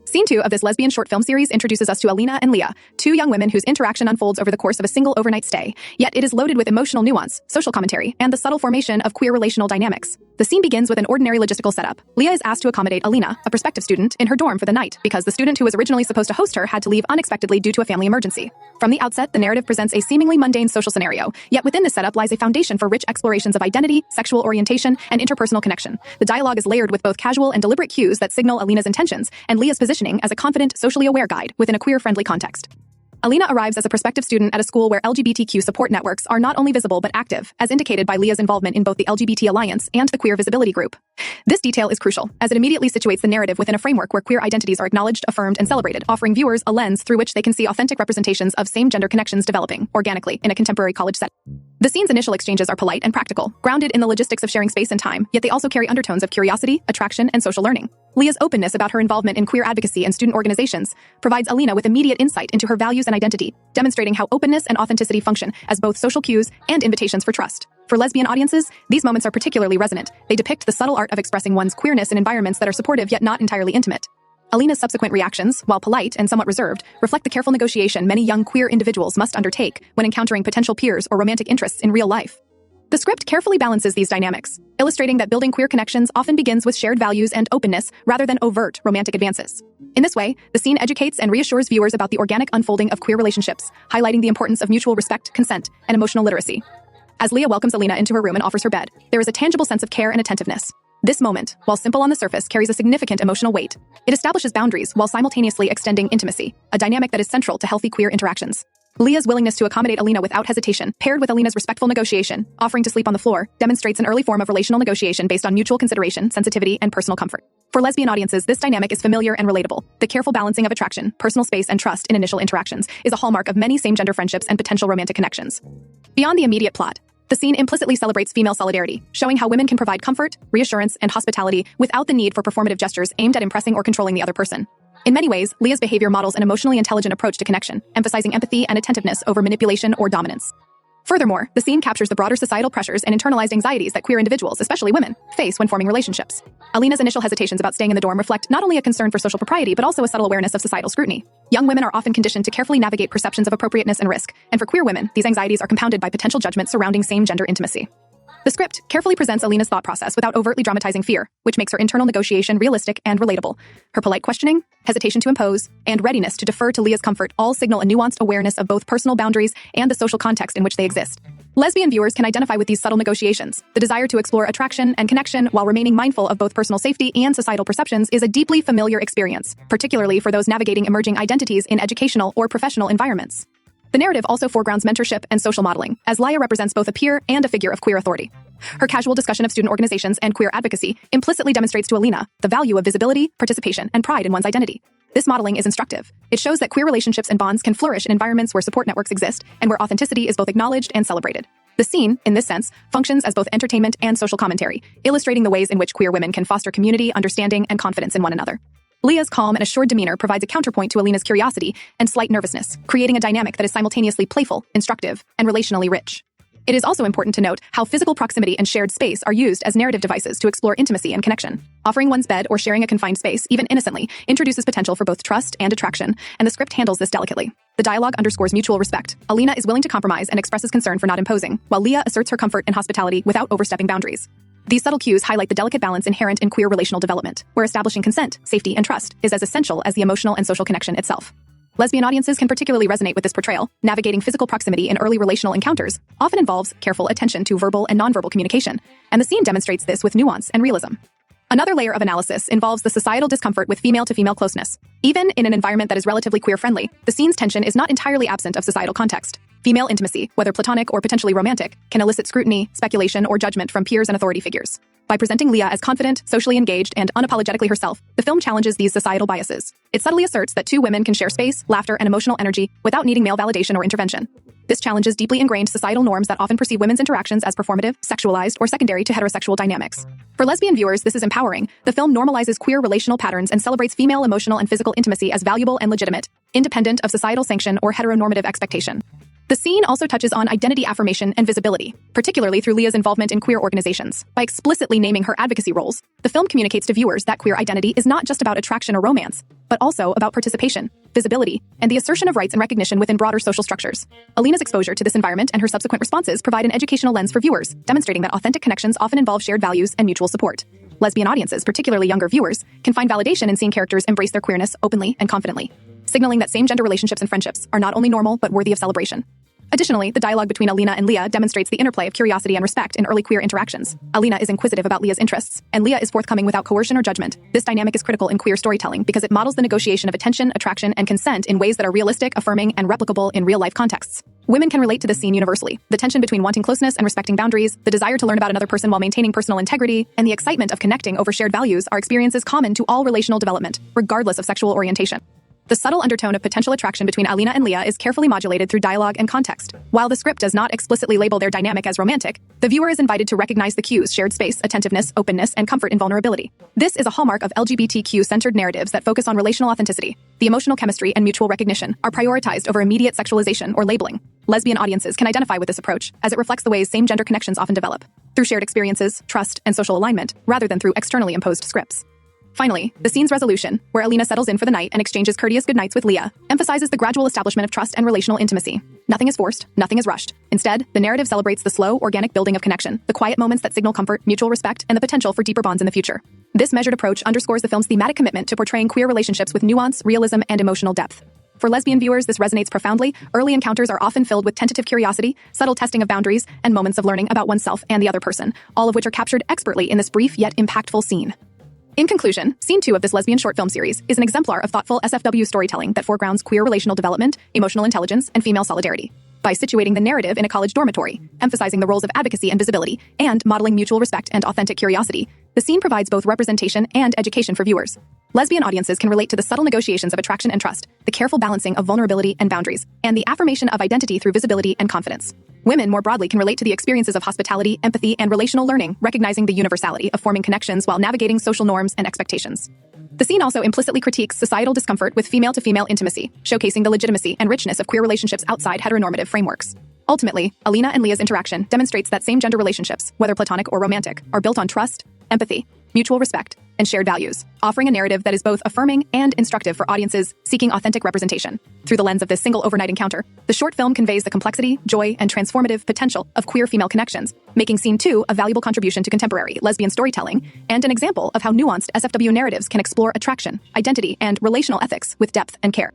Scene 2 of this lesbian short film series introduces us to Alina and Leah, two young women whose interaction unfolds over the course of a single overnight stay, yet it is loaded with emotional nuance, social commentary, and the subtle formation of queer relational dynamics. The scene begins with an ordinary logistical setup. Leah is asked to accommodate Alina, a prospective student, in her dorm for the night because the student who was originally supposed to host her had to leave unexpectedly due to a family emergency. From the outset, the narrative presents a seemingly mundane social scenario, yet within this setup lies a foundation for rich explorations of identity, sexual orientation, and interpersonal connection. The dialogue is layered with both casual and deliberate cues that signal Alina's intentions and Leah's positioning as a confident, socially aware guide within a queer-friendly context. Alina arrives as a prospective student at a school where LGBTQ support networks are not only visible but active, as indicated by Leah's involvement in both the LGBT Alliance and the Queer Visibility Group. This detail is crucial, as it immediately situates the narrative within a framework where queer identities are acknowledged, affirmed, and celebrated, offering viewers a lens through which they can see authentic representations of same-gender connections developing, organically, in a contemporary college setting. The scene's initial exchanges are polite and practical, grounded in the logistics of sharing space and time, yet they also carry undertones of curiosity, attraction, and social learning. Leah's openness about her involvement in queer advocacy and student organizations provides Alina with immediate insight into her values and identity, demonstrating how openness and authenticity function as both social cues and invitations for trust. For lesbian audiences, these moments are particularly resonant. They depict the subtle art of expressing one's queerness in environments that are supportive yet not entirely intimate. Alina's subsequent reactions, while polite and somewhat reserved, reflect the careful negotiation many young queer individuals must undertake when encountering potential peers or romantic interests in real life. The script carefully balances these dynamics, illustrating that building queer connections often begins with shared values and openness rather than overt romantic advances. In this way, the scene educates and reassures viewers about the organic unfolding of queer relationships, highlighting the importance of mutual respect, consent, and emotional literacy. As Leah welcomes Alina into her room and offers her bed, there is a tangible sense of care and attentiveness. This moment, while simple on the surface, carries a significant emotional weight. It establishes boundaries while simultaneously extending intimacy, a dynamic that is central to healthy queer interactions. Leah's willingness to accommodate Alina without hesitation, paired with Alina's respectful negotiation, offering to sleep on the floor, demonstrates an early form of relational negotiation based on mutual consideration, sensitivity, and personal comfort. For lesbian audiences, this dynamic is familiar and relatable. The careful balancing of attraction, personal space, and trust in initial interactions is a hallmark of many same-gender friendships and potential romantic connections. Beyond the immediate plot, the scene implicitly celebrates female solidarity, showing how women can provide comfort, reassurance, and hospitality without the need for performative gestures aimed at impressing or controlling the other person. In many ways, Leah's behavior models an emotionally intelligent approach to connection, emphasizing empathy and attentiveness over manipulation or dominance. Furthermore, the scene captures the broader societal pressures and internalized anxieties that queer individuals, especially women, face when forming relationships. Alina's initial hesitations about staying in the dorm reflect not only a concern for social propriety but also a subtle awareness of societal scrutiny. Young women are often conditioned to carefully navigate perceptions of appropriateness and risk, and for queer women, these anxieties are compounded by potential judgment surrounding same-gender intimacy. The script carefully presents Alina's thought process without overtly dramatizing fear, which makes her internal negotiation realistic and relatable. Her polite questioning, hesitation to impose, and readiness to defer to Leah's comfort all signal a nuanced awareness of both personal boundaries and the social context in which they exist. Lesbian viewers can identify with these subtle negotiations. The desire to explore attraction and connection while remaining mindful of both personal safety and societal perceptions is a deeply familiar experience, particularly for those navigating emerging identities in educational or professional environments. The narrative also foregrounds mentorship and social modeling, as Leah represents both a peer and a figure of queer authority. Her casual discussion of student organizations and queer advocacy implicitly demonstrates to Alina the value of visibility, participation, and pride in one's identity. This modeling is instructive. It shows that queer relationships and bonds can flourish in environments where support networks exist and where authenticity is both acknowledged and celebrated. The scene, in this sense, functions as both entertainment and social commentary, illustrating the ways in which queer women can foster community, understanding, and confidence in one another. Leah's calm and assured demeanor provides a counterpoint to Alina's curiosity and slight nervousness, creating a dynamic that is simultaneously playful, instructive, and relationally rich. It is also important to note how physical proximity and shared space are used as narrative devices to explore intimacy and connection. Offering one's bed or sharing a confined space, even innocently, introduces potential for both trust and attraction, and the script handles this delicately. The dialogue underscores mutual respect. Alina is willing to compromise and expresses concern for not imposing, while Leah asserts her comfort and hospitality without overstepping boundaries. These subtle cues highlight the delicate balance inherent in queer relational development, where establishing consent, safety, and trust is as essential as the emotional and social connection itself. Lesbian audiences can particularly resonate with this portrayal. Navigating physical proximity in early relational encounters often involves careful attention to verbal and nonverbal communication, and the scene demonstrates this with nuance and realism. Another layer of analysis involves the societal discomfort with female-to-female closeness. Even in an environment that is relatively queer-friendly, the scene's tension is not entirely absent of societal context. Female intimacy, whether platonic or potentially romantic, can elicit scrutiny, speculation, or judgment from peers and authority figures. By presenting Leah as confident, socially engaged, and unapologetically herself, the film challenges these societal biases. It subtly asserts that two women can share space, laughter, and emotional energy without needing male validation or intervention. This challenges deeply ingrained societal norms that often perceive women's interactions as performative, sexualized, or secondary to heterosexual dynamics. For lesbian viewers, this is empowering. The film normalizes queer relational patterns and celebrates female emotional and physical intimacy as valuable and legitimate, independent of societal sanction or heteronormative expectation. The scene also touches on identity affirmation and visibility, particularly through Leah's involvement in queer organizations. By explicitly naming her advocacy roles, the film communicates to viewers that queer identity is not just about attraction or romance, but also about participation, visibility, and the assertion of rights and recognition within broader social structures. Alina's exposure to this environment and her subsequent responses provide an educational lens for viewers, demonstrating that authentic connections often involve shared values and mutual support. Lesbian audiences, particularly younger viewers, can find validation in seeing characters embrace their queerness openly and confidently, signaling that same-gender relationships and friendships are not only normal but worthy of celebration. Additionally, the dialogue between Alina and Leah demonstrates the interplay of curiosity and respect in early queer interactions. Alina is inquisitive about Leah's interests, and Leah is forthcoming without coercion or judgment. This dynamic is critical in queer storytelling because it models the negotiation of attention, attraction, and consent in ways that are realistic, affirming, and replicable in real-life contexts. Women can relate to this scene universally. The tension between wanting closeness and respecting boundaries, the desire to learn about another person while maintaining personal integrity, and the excitement of connecting over shared values are experiences common to all relational development, regardless of sexual orientation. The subtle undertone of potential attraction between Alina and Leah is carefully modulated through dialogue and context. While the script does not explicitly label their dynamic as romantic, the viewer is invited to recognize the cues: shared space, attentiveness, openness, and comfort in vulnerability. This is a hallmark of LGBTQ-centered narratives that focus on relational authenticity. The emotional chemistry and mutual recognition are prioritized over immediate sexualization or labeling. Lesbian audiences can identify with this approach, as it reflects the ways same-gender connections often develop, through shared experiences, trust, and social alignment, rather than through externally imposed scripts. Finally, the scene's resolution, where Alina settles in for the night and exchanges courteous goodnights with Leah, emphasizes the gradual establishment of trust and relational intimacy. Nothing is forced, nothing is rushed. Instead, the narrative celebrates the slow, organic building of connection, the quiet moments that signal comfort, mutual respect, and the potential for deeper bonds in the future. This measured approach underscores the film's thematic commitment to portraying queer relationships with nuance, realism, and emotional depth. For lesbian viewers, this resonates profoundly. Early encounters are often filled with tentative curiosity, subtle testing of boundaries, and moments of learning about oneself and the other person, all of which are captured expertly in this brief yet impactful scene. In conclusion, Scene 2 of this lesbian short film series is an exemplar of thoughtful SFW storytelling that foregrounds queer relational development, emotional intelligence, and female solidarity. By situating the narrative in a college dormitory, emphasizing the roles of advocacy and visibility, and modeling mutual respect and authentic curiosity, the scene provides both representation and education for viewers. Lesbian audiences can relate to the subtle negotiations of attraction and trust, the careful balancing of vulnerability and boundaries, and the affirmation of identity through visibility and confidence. Women, more broadly, can relate to the experiences of hospitality, empathy, and relational learning, recognizing the universality of forming connections while navigating social norms and expectations. The scene also implicitly critiques societal discomfort with female-to-female intimacy, showcasing the legitimacy and richness of queer relationships outside heteronormative frameworks. Ultimately, Alina and Leah's interaction demonstrates that same-gender relationships, whether platonic or romantic, are built on trust, empathy, mutual respect, and shared values, offering a narrative that is both affirming and instructive for audiences seeking authentic representation. Through the lens of this single overnight encounter, the short film conveys the complexity, joy, and transformative potential of queer female connections, making Scene 2 a valuable contribution to contemporary lesbian storytelling and an example of how nuanced SFW narratives can explore attraction, identity, and relational ethics with depth and care.